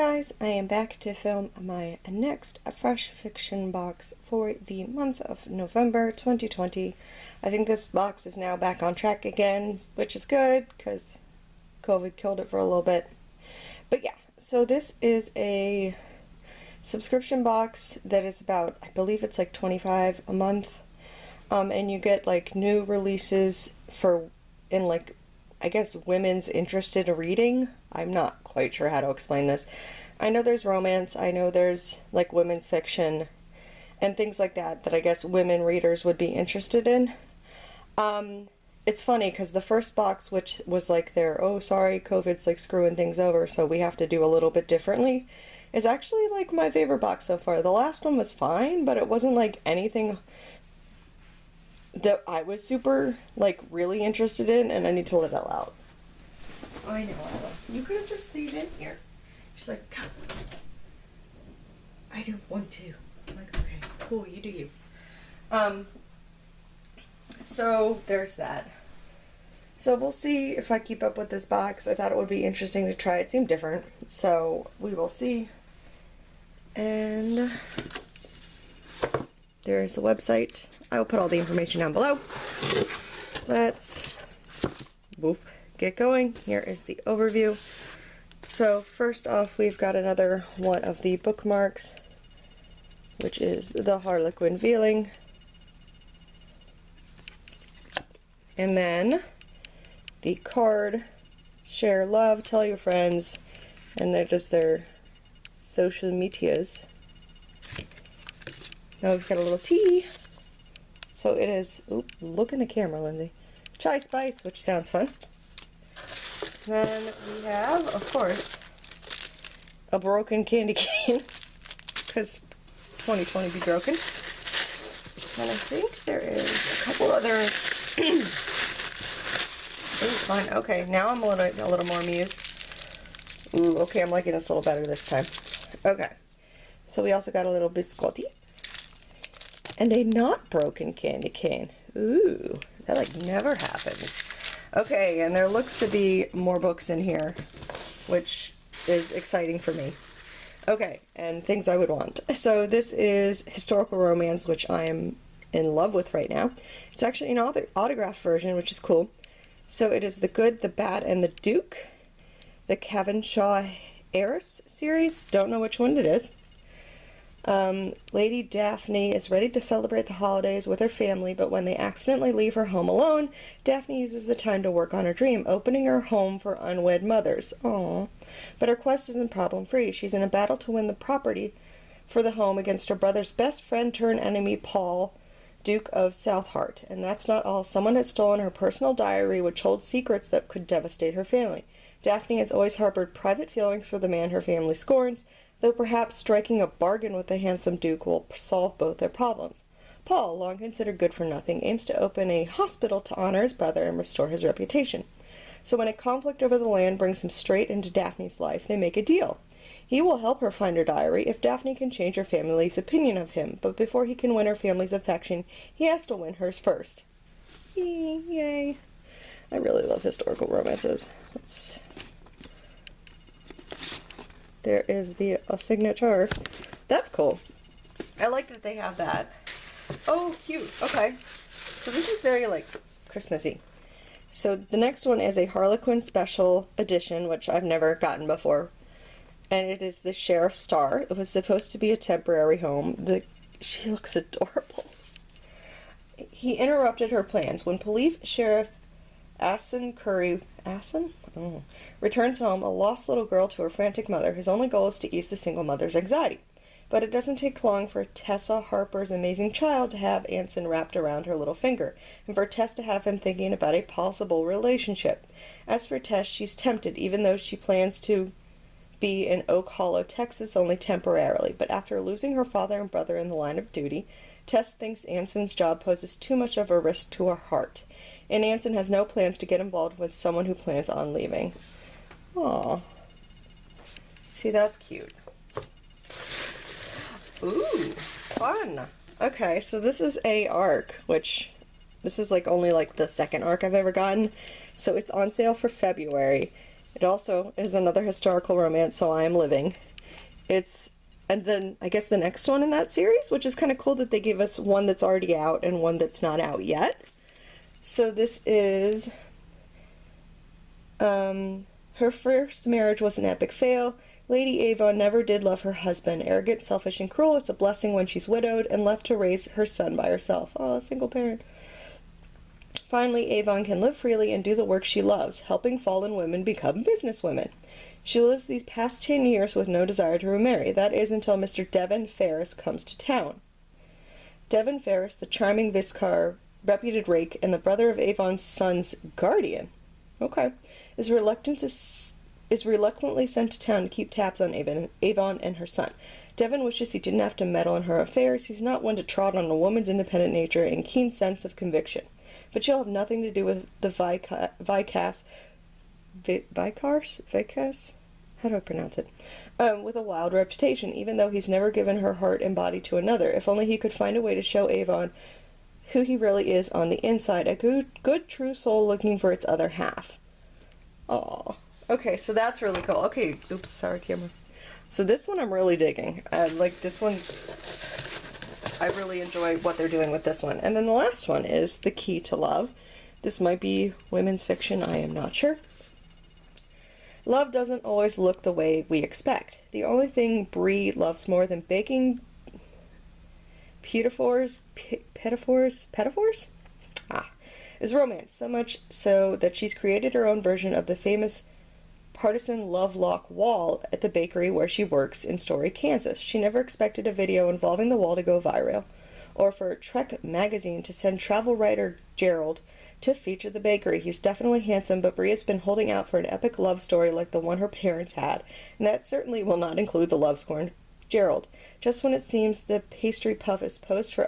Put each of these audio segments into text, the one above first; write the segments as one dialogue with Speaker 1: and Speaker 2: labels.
Speaker 1: guys, I am back to film my next fresh fiction box for the month of November 2020. I think this box is now back on track again, which is good because COVID killed it for a little bit. But yeah, so this is a subscription box that is about, I believe it's like $25 a month. And you get like new releases in like, I guess, women's interested in reading. I'm not quite sure how to explain this. I know there's romance, I know there's like women's fiction and things like that I guess women readers would be interested in. It's funny because the first box, which was like their, oh sorry, COVID's like screwing things over so we have to do a little bit differently, is actually like my favorite box so far. The last one was fine, but it wasn't like anything that I was super like really interested in, and I need to let it out. I know, Ella. You could have just stayed in here. She's like, come. I don't want to. I'm like, okay, cool, you do you. So there's that. So we'll see if I keep up with this box. I thought it would be interesting to try. It seemed different, so we will see. And there's the website. I will put all the information down below. Let's get going. Here is the overview. So first off, we've got another one of the bookmarks, which is the Harlequin Veiling. And then the card, share love, tell your friends, and they're just their social medias. Now we've got a little tea. So it is, oop, look in the camera, Lindsay. Chai Spice, which sounds fun. Then we have, of course, a broken candy cane, because 2020 be broken. And I think there is a couple other. Oh, fine. Okay, now I'm a little more amused. Ooh, okay, I'm liking this a little better this time. Okay, so we also got a little biscotti and a not broken candy cane. Ooh, that like never happens. Okay, and there looks to be more books in here, which is exciting for me. Okay, and things I would want. So this is historical romance, which I am in love with right now. It's actually an autographed version, which is cool. So it is The Good, the Bad, and the Duke, the Shae Heiress series. Don't know which one it is. Lady Daphne is ready to celebrate the holidays with her family, but when they accidentally leave her home alone, Daphne uses the time to work on her dream, opening her home for unwed mothers. Aww. But her quest isn't problem-free. She's in a battle to win the property for the home against her brother's best friend turned enemy, Paul, Duke of Southheart. And that's not all. Someone has stolen her personal diary, which holds secrets that could devastate her family. Daphne has always harbored private feelings for the man her family scorns, though perhaps striking a bargain with the handsome Duke will solve both their problems. Paul, long considered good for nothing, aims to open a hospital to honor his brother and restore his reputation. So when a conflict over the land brings him straight into Daphne's life, they make a deal. He will help her find her diary if Daphne can change her family's opinion of him, but before he can win her family's affection, he has to win hers first. Yay. I really love historical romances. There is the signature. That's cool. I like that they have that. Oh, cute. Okay. So this is very, like, Christmassy. So the next one is a Harlequin Special Edition, which I've never gotten before. And it is the Sheriff's Star. It was supposed to be a temporary home. She looks adorable. He interrupted her plans. When police Sheriff Asen returns home, a lost little girl to her frantic mother. His only goal is to ease the single mother's anxiety. But it doesn't take long for Tessa Harper's amazing child to have Anson wrapped around her little finger, and for Tess to have him thinking about a possible relationship. As for Tess, she's tempted, even though she plans to be in Oak Hollow, Texas, only temporarily. But after losing her father and brother in the line of duty, Tess thinks Anson's job poses too much of a risk to her heart, and Anson has no plans to get involved with someone who plans on leaving. Aww. See, that's cute. Ooh, fun. Okay, so this is a arc, which this is like only like the second arc I've ever gotten. So it's on sale for February. It also is another historical romance, So I Am Living. And then I guess the next one in that series, which is kind of cool that they gave us one that's already out and one that's not out yet. So this is, her first marriage was an epic fail. Lady Avon never did love her husband. Arrogant, selfish, and cruel. It's a blessing when she's widowed and left to raise her son by herself. Oh, a single parent. Finally, Avon can live freely and do the work she loves, helping fallen women become businesswomen. She lives these past 10 years with no desire to remarry. That is until Mr. Devon Ferris comes to town. Devon Ferris, the charming Viscar, reputed rake, and the brother of Avon's son's guardian, is reluctantly sent to town to keep tabs on Avon and her son. Devon wishes he didn't have to meddle in her affairs. He's not one to trot on a woman's independent nature and keen sense of conviction. But she'll have nothing to do with the Vicars? How do I pronounce it? With a wild reputation, even though he's never given her heart and body to another. If only he could find a way to show Avon who he really is on the inside. A good true soul looking for its other half. Aww. Okay, so that's really cool. Okay, oops, sorry, camera. So this one I'm really digging. I really enjoy what they're doing with this one. And then the last one is The Key to Love. This might be women's fiction, I am not sure. Love doesn't always look the way we expect. The only thing Bree loves more than baking pedophores is romance, so much so that she's created her own version of the famous partisan love lock wall at the bakery where she works in Story, Kansas. She never expected a video involving the wall to go viral, or for Trek magazine to send travel writer Gerald to feature the bakery. He's definitely handsome, but Bria's been holding out for an epic love story like the one her parents had, and that certainly will not include the love-scorned Gerald. Just when it seems the pastry puff is posed for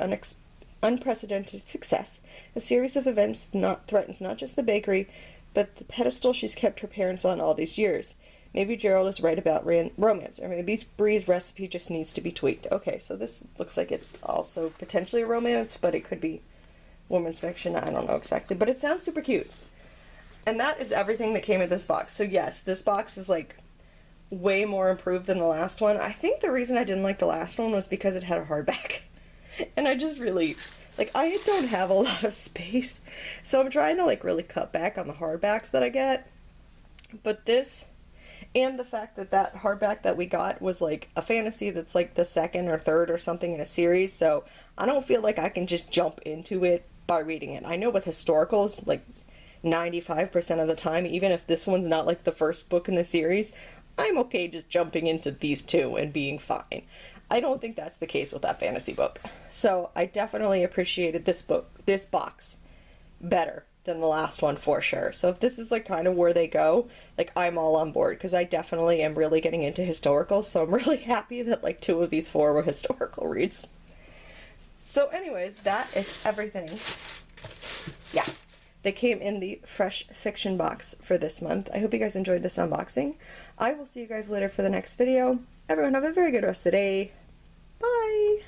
Speaker 1: unprecedented success, a series of events threatens not just the bakery, but the pedestal she's kept her parents on all these years. Maybe Gerald is right about romance, or maybe Brie's recipe just needs to be tweaked. Okay, so this looks like it's also potentially a romance, but it could be women's fiction. I don't know exactly, but it sounds super cute. And that is everything that came in this box. So yes, this box is like way more improved than the last one. I think the reason I didn't like the last one was because it had a hardback. And I just really, I don't have a lot of space, so I'm trying to really cut back on the hardbacks that I get. But this, and the fact that that hardback that we got was a fantasy that's the second or third or something in a series, so I don't feel like I can just jump into it by reading it. I know with historicals, 95% of the time, even if this one's not the first book in the series, I'm okay just jumping into these two and being fine. I don't think that's the case with that fantasy book. So I definitely appreciated this box better than the last one for sure. So if this is kind of where they go, I'm all on board, because I definitely am really getting into historical, so I'm really happy that 2 of these 4 were historical reads. So anyways, that is everything. Yeah. They came in the fresh fiction box for this month. I hope you guys enjoyed this unboxing. I will see you guys later for the next video. Everyone have a very good rest of the day. Bye!